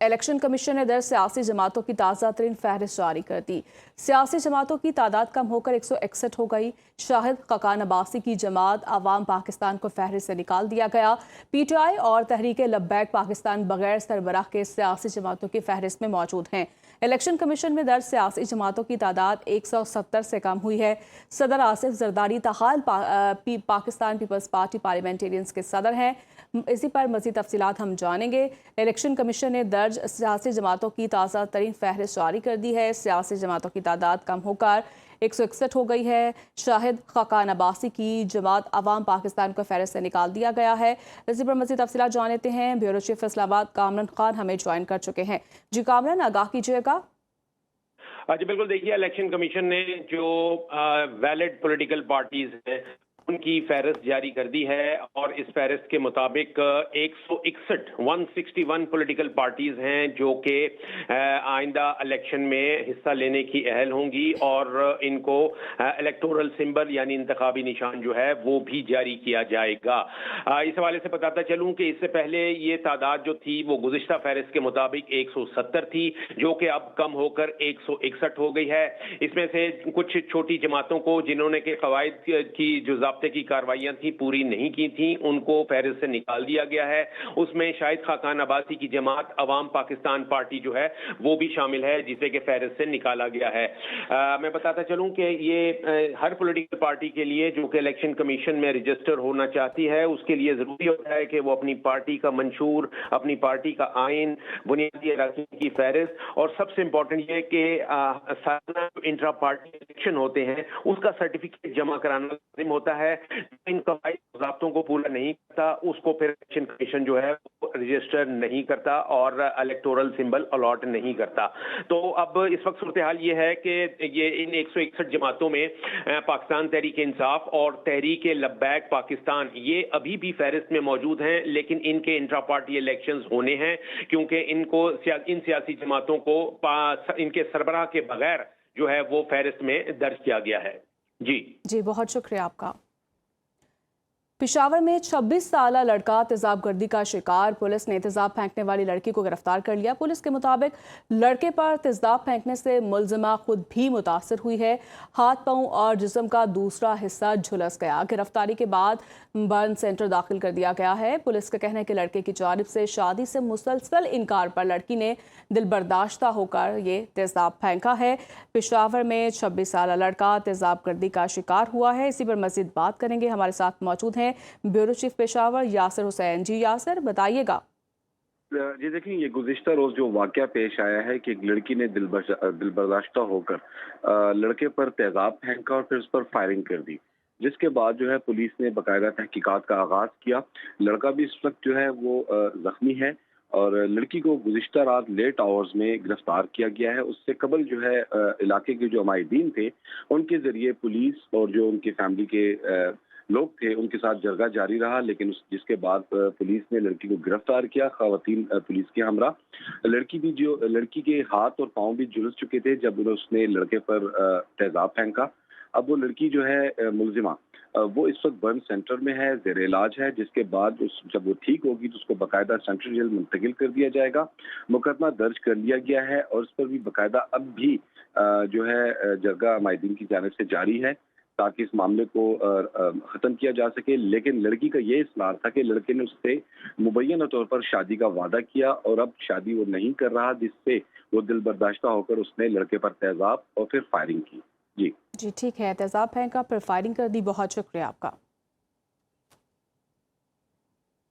Election commission ने दर्ज सियासी जमातों की ताज़ा तरीन फहरिस्त जारी कर दी। सियासी जमातों की तादाद कम होकर 161 हो गई। शाहिद खकान अब्बासी की जमात अवाम पाकिस्तान को फहरिस्त से निकाल दिया गया। PTI और तहरीक लब्बैक पाकिस्तान बगैर सरबराह के सियासी जमातों की फहरिस्त में मौजूद हैं। इलेक्शन कमीशन में दर्ज सियासी जमातों की तादाद 170 से कम हुई है। सदर आसिफ जरदारी ताहाल पाकिस्तान पीपल्स पार्टी पार्लियामेंटेरियंस के सदर हैं। इसी पर मज़ीद तफसीलात हम जानेंगे। इलेक्शन कमीशन ने दर्ज सियासी जमातों की ताज़ा तरीन फहरिस्त जारी कर दी है। सियासी जमातों की तादाद कम होकर 161 हो गई है। शाहिद खकान अब्बासी की जमात अवाम पाकिस्तान को फहरिस्त से निकाल दिया गया है। इसी पर मज़ीद तफसीलात जान लेते हैं। ब्यूरो चीफ इस्लामाबाद कामरान खान हमें ज्वाइन कर चुके हैं। जी कामरान, आगाह कीजिएगा। जी बिल्कुल, देखिए इलेक्शन कमीशन ने जो वैलिड पॉलिटिकल पार्टीज हैं उनकी फहरिस्त जारी कर दी है और इस फहरिस्त के मुताबिक 161 पॉलिटिकल पार्टीज हैं जो कि आइंदा इलेक्शन में हिस्सा लेने की अहल होंगी और इनको इलेक्टोरल सिंबल यानी इंतखाबी निशान जो है वो भी जारी किया जाएगा। इस हवाले से बताता चलूं कि इससे पहले ये तादाद जो थी वो गुज़िश्ता फहरिस्त के मुताबिक 170 थी, जो कि अब कम होकर 161 हो गई है। इसमें से कुछ छोटी जमातों को जिन्होंने के कवायद की जो ज़ाब्ते की कार्रवाइयां थी पूरी नहीं की थी, उनको फहरिस्त से निकाल दिया गया है। उसमें शाहिद खकान अब्बासी की जमात अवाम पाकिस्तान पार्टी जो है वो भी शामिल है, जिसे कि फहरिस्त से निकाला गया है। मैं बताता चलूं कि ये हर पॉलिटिकल पार्टी के लिए जो कि इलेक्शन कमीशन में रजिस्टर होना चाहती है उसके लिए जरूरी होता है कि वो अपनी पार्टी का मंशूर, अपनी पार्टी का आइन, बुनियादी अराकीन की फहरिस्त और सबसे इंपॉर्टेंट ये कि इंट्रा पार्टी इलेक्शन होते हैं उसका सर्टिफिकेट जमा कराना लाजिम होता है। इन ज़ाब्तों को पूरा नहीं करता उसको फिर इलेक्शन कमीशन जो है रजिस्टर नहीं करता और इलेक्टोरल सिंबल अलॉट नहीं करता। तो अब इस वक्त सूरत हाल ये है कि ये इन 161 जमातों में पाकिस्तान तहरीक इंसाफ और तहरीक लब्बैक पाकिस्तान ये अभी भी फहरिस्त में मौजूद हैं, लेकिन इनके इंट्रा पार्टी इलेक्शंस होने हैं क्योंकि इनको इन सियासी जमातों को इनके सरबराह के बगैर जो है वो फहरिस्त में दर्ज किया गया है। जी बहुत शुक्रिया आपका। पेशावर में 26 साला लड़का तेजाब गर्दी का शिकार। पुलिस ने तेजाब फेंकने वाली लड़की को गिरफ्तार कर लिया। पुलिस के मुताबिक लड़के पर तेजाब फेंकने से मुलजिमा खुद भी मुतासर हुई है। हाथ, पांव और जिस्म का दूसरा हिस्सा झुलस गया। गिरफ्तारी के बाद बर्न सेंटर दाखिल कर दिया गया है। पुलिस का कहना है कि लड़के की जानिब से शादी से मुसलसल इनकार पर लड़की ने दिल बर्दाश्ता होकर ये तेजाब फेंका है। पेशावर में 26 साला लड़का तेजाब गर्दी का शिकार हुआ है। इसी पर मजीद बात करेंगे। हमारे साथ मौजूद हैं ब्यूरो चीफ पेशावर यासिर हुसैन। जी यासिर, बताइएगा। जी देखिए, ये गुज़िश्ता रोज जो वाकया पेश आया है कि एक लड़की ने दिल बर्दाश्ता होकर लड़के पर तेजाब फेंका और फिर उस पर फायरिंग कर दी, जिसके बाद जो है पुलिस ने बाकायदा तहकीकात का आगाज किया। लड़का भी इस वक्त जो है वो जख्मी है और लड़की को गुज़िश्ता रात लेट आवर्स में गिरफ्तार किया गया है। उससे कबल जो है इलाके के जो अमायदीन थे उनके जरिए पुलिस और जो उनकी फैमिली के लोग थे उनके साथ जरगा जारी रहा, लेकिन जिसके बाद पुलिस ने लड़की को गिरफ्तार किया। खवातीन पुलिस के हमरा लड़की के हाथ और पांव भी झुलस चुके थे जब उसने लड़के पर तेजाब फेंका। अब वो लड़की जो है मुलजिमा वो इस वक्त बर्न सेंटर में है, जेर इलाज है, जिसके बाद जब वो ठीक होगी तो उसको बाकायदा सेंट्रल जेल मुंतकिल कर दिया जाएगा। मुकदमा दर्ज कर लिया गया है और उस पर भी बाकायदा अब भी जो है जरगा माहिदीन की जानिब से जारी है ताकि इस मामले को खत्म किया जा सके। लेकिन लड़की का ये इसरार था कि लड़के ने उससे मुबैना तौर पर शादी का वादा किया और अब शादी वो नहीं कर रहा, जिससे वो दिल बर्दाश्ता होकर उसने लड़के पर तेजाब और फिर फायरिंग की। जी ठीक है, तेजाब फेंका फिर फायरिंग कर दी। बहुत शुक्रिया आपका।